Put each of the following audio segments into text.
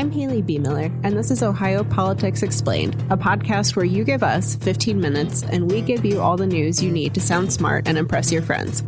I'm Haley B. Miller, and this is Ohio Politics Explained, a podcast where you give us 15 minutes and we give you all the news you need to sound smart and impress your friends.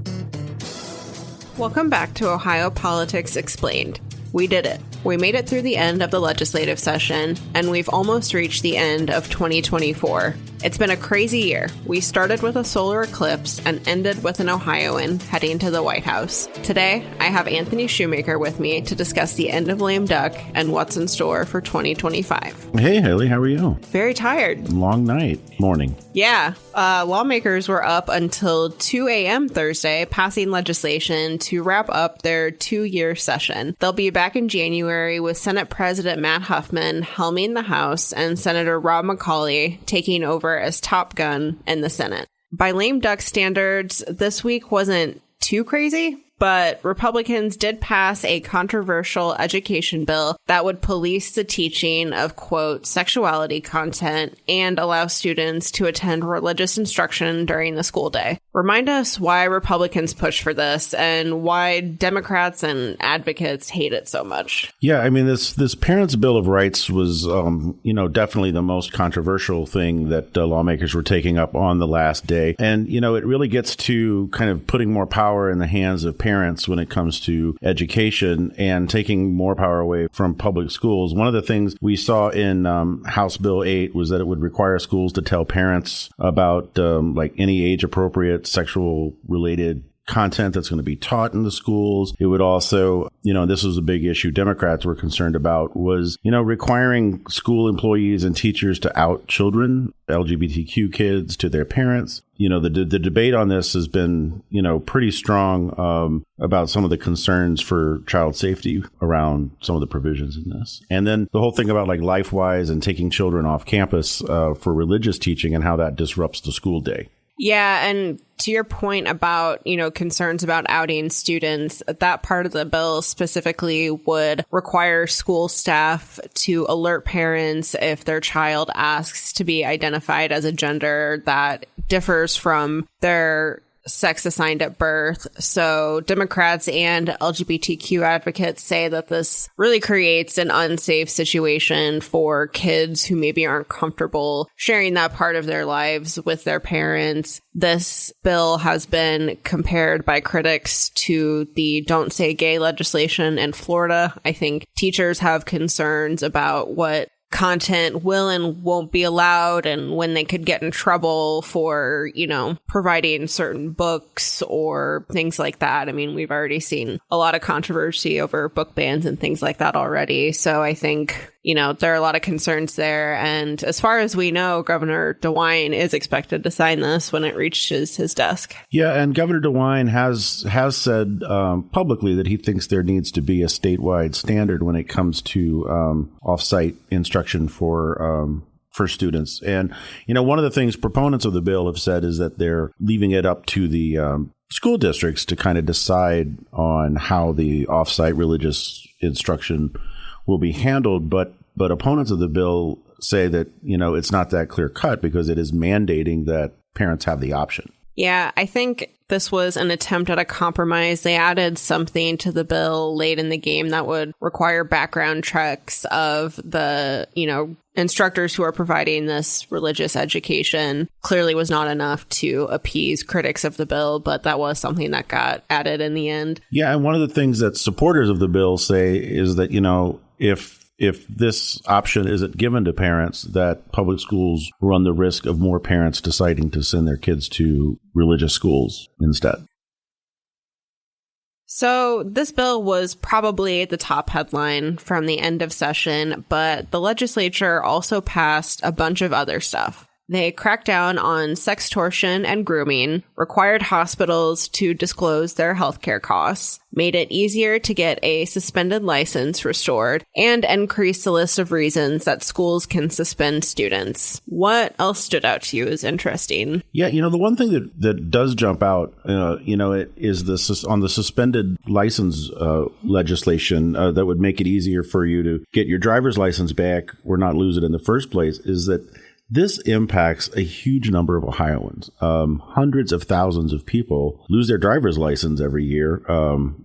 Welcome back to Ohio Politics Explained. We did it. We made it through the end of the legislative session, and we've almost reached the end of 2024. It's been a crazy year. We started with a solar eclipse and ended with an Ohioan heading to the White House. Today, I have Anthony Shoemaker with me to discuss the end of lame duck and what's in store for 2025. Hey, Haley, how are you? Very tired. Long night. Morning. Yeah. Lawmakers were up until 2 a.m. Thursday, passing legislation to wrap up their 2-year session. They'll be back in January with Senate President Matt Huffman helming the House and Senator Rob McCauley taking over as Top Gun in the Senate. By lame duck standards, this week wasn't too crazy, but Republicans did pass a controversial education bill that would police the teaching of, quote, sexuality content and allow students to attend religious instruction during the school day. Remind us why Republicans push for this and why Democrats and advocates hate it so much. Yeah, I mean, this Parents' Bill of Rights was, definitely the most controversial thing that lawmakers were taking up on the last day. And, it really gets to kind of putting more power in the hands of parents when it comes to education and taking more power away from public schools. One of the things we saw in House Bill 8 was that it would require schools to tell parents about any age-appropriate sexual related content that's going to be taught in the schools. It would also, this was a big issue Democrats were concerned about, was, requiring school employees and teachers to out children, LGBTQ kids, to their parents. The debate on this has been, pretty strong about some of the concerns for child safety around some of the provisions in this. And then the whole thing about LifeWise and taking children off campus for religious teaching and how that disrupts the school day. Yeah, and to your point about, concerns about outing students, that part of the bill specifically would require school staff to alert parents if their child asks to be identified as a gender that differs from their sex assigned at birth. So Democrats and LGBTQ advocates say that this really creates an unsafe situation for kids who maybe aren't comfortable sharing that part of their lives with their parents. This bill has been compared by critics to the Don't Say Gay legislation in Florida. I think teachers have concerns about what content will and won't be allowed and when they could get in trouble for, providing certain books or things like that. I mean, we've already seen a lot of controversy over book bans and things like that already. So I think, there are a lot of concerns there. And as far as we know, Governor DeWine is expected to sign this when it reaches his desk. Yeah, and Governor DeWine has said publicly that he thinks there needs to be a statewide standard when it comes to off-site instruction for students. And, one of the things proponents of the bill have said is that they're leaving it up to the school districts to kind of decide on how the off-site religious instruction will be handled. But opponents of the bill say that, it's not that clear cut because it is mandating that parents have the option. Yeah, I think this was an attempt at a compromise. They added something to the bill late in the game that would require background checks of the, instructors who are providing this religious education. Clearly was not enough to appease critics of the bill, but that was something that got added in the end. Yeah, and one of the things that supporters of the bill say is that, if this option isn't given to parents, that public schools run the risk of more parents deciding to send their kids to religious schools instead. So this bill was probably the top headline from the end of session, but the legislature also passed a bunch of other stuff. They cracked down on sextortion and grooming, required hospitals to disclose their healthcare costs, made it easier to get a suspended license restored, and increased the list of reasons that schools can suspend students. What else stood out to you as interesting? Yeah, the one thing that does jump out, it is on the suspended license legislation that would make it easier for you to get your driver's license back or not lose it in the first place, is that this impacts a huge number of Ohioans. Hundreds of thousands of people lose their driver's license every year.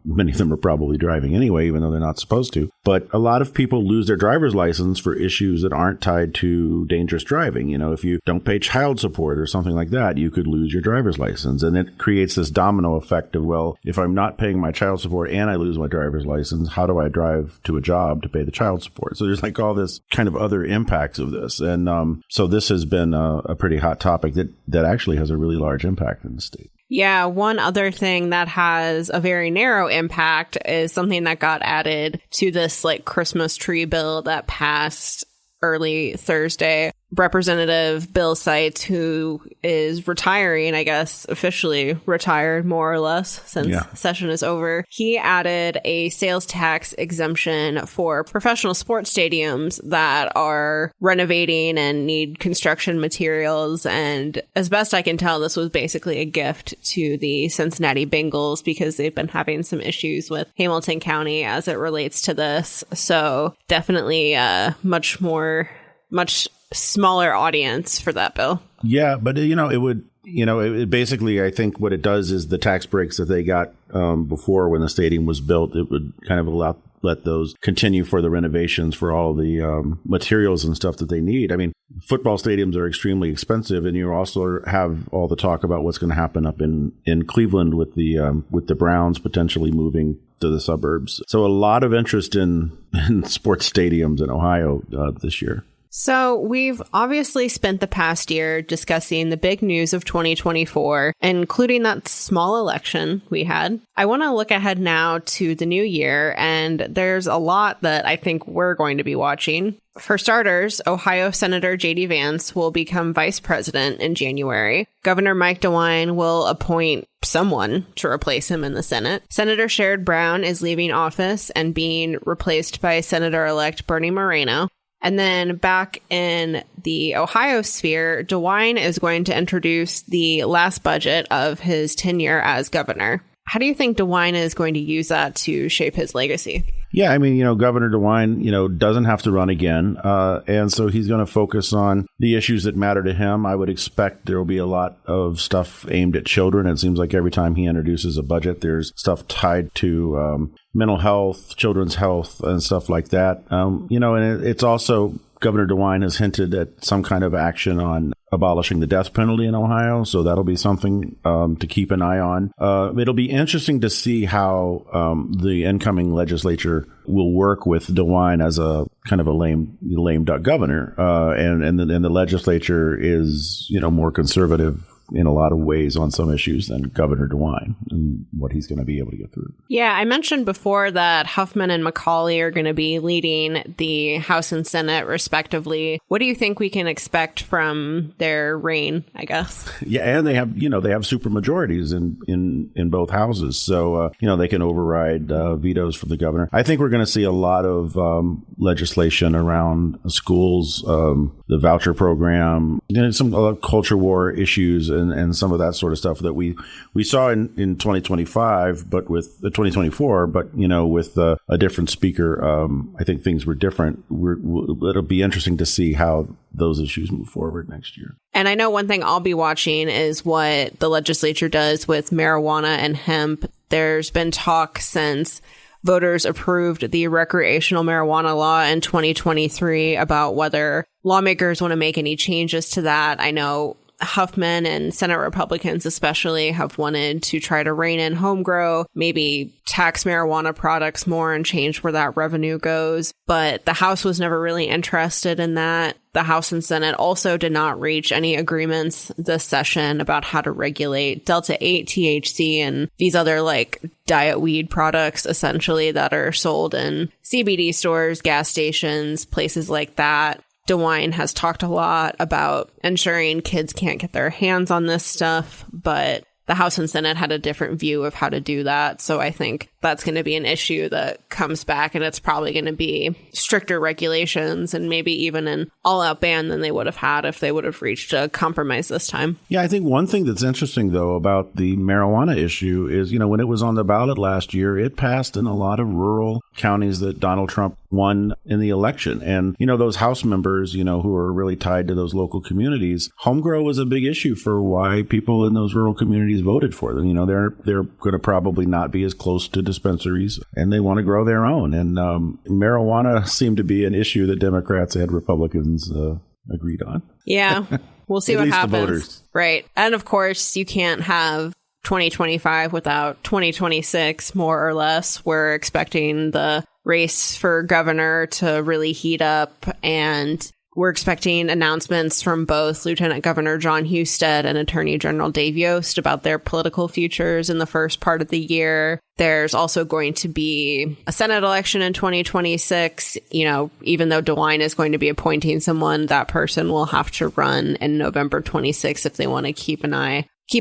Many of them are probably driving anyway, even though they're not supposed to. But a lot of people lose their driver's license for issues that aren't tied to dangerous driving. You know, if you don't pay child support or something like that, you could lose your driver's license. And it creates this domino effect of, well, if I'm not paying my child support and I lose my driver's license, how do I drive to a job to pay the child support? So there's like all this kind of other impacts of this. And so this has been a pretty hot topic that actually has a really large impact in the state. Yeah, one other thing that has a very narrow impact is something that got added to this like Christmas tree bill that passed early Thursday. Representative Bill Seitz, who is retiring, I guess, officially retired more or less since session is over. He added a sales tax exemption for professional sports stadiums that are renovating and need construction materials. And as best I can tell, this was basically a gift to the Cincinnati Bengals because they've been having some issues with Hamilton County as it relates to this. So definitely much smaller audience for that bill. Yeah, but it basically, I think what it does is the tax breaks that they got before when the stadium was built, it would kind of let those continue for the renovations for all the materials and stuff that they need. I mean, football stadiums are extremely expensive, and you also have all the talk about what's going to happen up in Cleveland with the Browns potentially moving to the suburbs. So a lot of interest in sports stadiums in Ohio this year. So we've obviously spent the past year discussing the big news of 2024, including that small election we had. I want to look ahead now to the new year, and there's a lot that I think we're going to be watching. For starters, Ohio Senator J.D. Vance will become vice president in January. Governor Mike DeWine will appoint someone to replace him in the Senate. Senator Sherrod Brown is leaving office and being replaced by Senator-elect Bernie Moreno. And then back in the Ohio sphere, DeWine is going to introduce the last budget of his tenure as governor. How do you think DeWine is going to use that to shape his legacy? Yeah, I mean, Governor DeWine, doesn't have to run again. And so he's going to focus on the issues that matter to him. I would expect there will be a lot of stuff aimed at children. It seems like every time he introduces a budget, there's stuff tied to mental health, children's health, and stuff like that. And it's also, Governor DeWine has hinted at some kind of action on abolishing the death penalty in Ohio. So that'll be something to keep an eye on. It'll be interesting to see how the incoming legislature will work with DeWine as a kind of a lame duck governor. And the legislature is, more conservative in a lot of ways on some issues than Governor DeWine and what he's going to be able to get through. Yeah, I mentioned before that Huffman and McCauley are going to be leading the House and Senate respectively. What do you think we can expect from their reign, I guess? Yeah, and they have super majorities in both houses. So, they can override vetoes from the governor. I think we're going to see a lot of legislation around schools, the voucher program, some culture war issues, and some of that sort of stuff that we saw in 2025, but with 2024, but with a different speaker, I think things were different. It'll be interesting to see how those issues move forward next year. And I know one thing I'll be watching is what the legislature does with marijuana and hemp. There's been talk since voters approved the recreational marijuana law in 2023 about whether lawmakers want to make any changes to that. I know Huffman and Senate Republicans especially have wanted to try to rein in home grow, maybe tax marijuana products more and change where that revenue goes. But the House was never really interested in that. The House and Senate also did not reach any agreements this session about how to regulate Delta-8 THC and these other diet weed products essentially that are sold in CBD stores, gas stations, places like that. DeWine has talked a lot about ensuring kids can't get their hands on this stuff, but the House and Senate had a different view of how to do that. So I think that's going to be an issue that comes back, and it's probably going to be stricter regulations and maybe even an all-out ban than they would have had if they would have reached a compromise this time. Yeah, I think one thing that's interesting, though, about the marijuana issue is, when it was on the ballot last year, it passed in a lot of rural counties that Donald Trump won in the election. And, those House members, who are really tied to those local communities, home grow was a big issue for why people in those rural communities voted for them. They're going to probably not be as close to dispensaries, and they want to grow their own. And marijuana seemed to be an issue that Democrats and Republicans agreed on. Yeah. We'll see what happens. The voters. Right. And of course, you can't have 2025 without 2026, more or less. We're expecting the race for governor to really heat up, and we're expecting announcements from both Lieutenant Governor John Husted and Attorney General Dave Yost about their political futures in the first part of the year. There's also going to be a Senate election in 2026. Even though DeWine is going to be appointing someone, that person will have to run in November 26 if they want to keep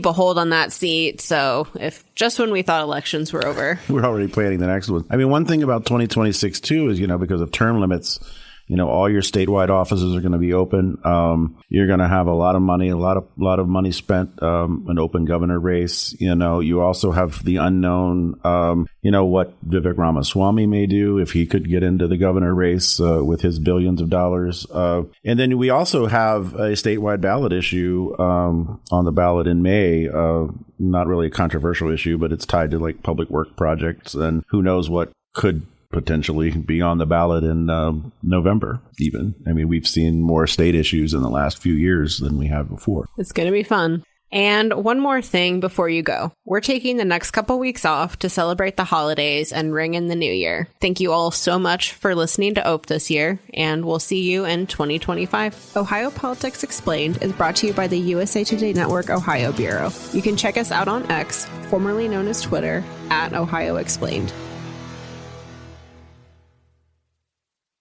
a hold on that seat. So if just when we thought elections were over, we're already planning the next one. I mean, one thing about 2026 too is, because of term limits, all your statewide offices are going to be open. You're going to have a lot of money, a lot of money spent, an open governor race. You also have the unknown, what Vivek Ramaswamy may do if he could get into the governor race with his billions of dollars. And then we also have a statewide ballot issue on the ballot in May. Not really a controversial issue, but it's tied to like public work projects, and who knows what could potentially be on the ballot in November even. I mean, we've seen more state issues in the last few years than we have before. It's going to be fun. And one more thing before you go. We're taking the next couple weeks off to celebrate the holidays and ring in the new year. Thank you all so much for listening to OPE this year, and we'll see you in 2025. Ohio Politics Explained is brought to you by the USA Today Network Ohio Bureau. You can check us out on X, formerly known as Twitter, @Ohio Explained.